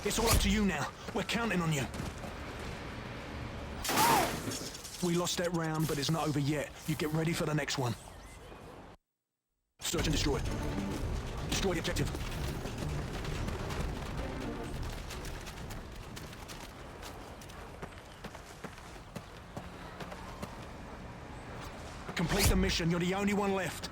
It's all up to you now. We're counting on you. We lost that round, but it's not over yet. You get ready for the next one. Search and destroy. Destroy the objective. Complete the mission. You're the only one left.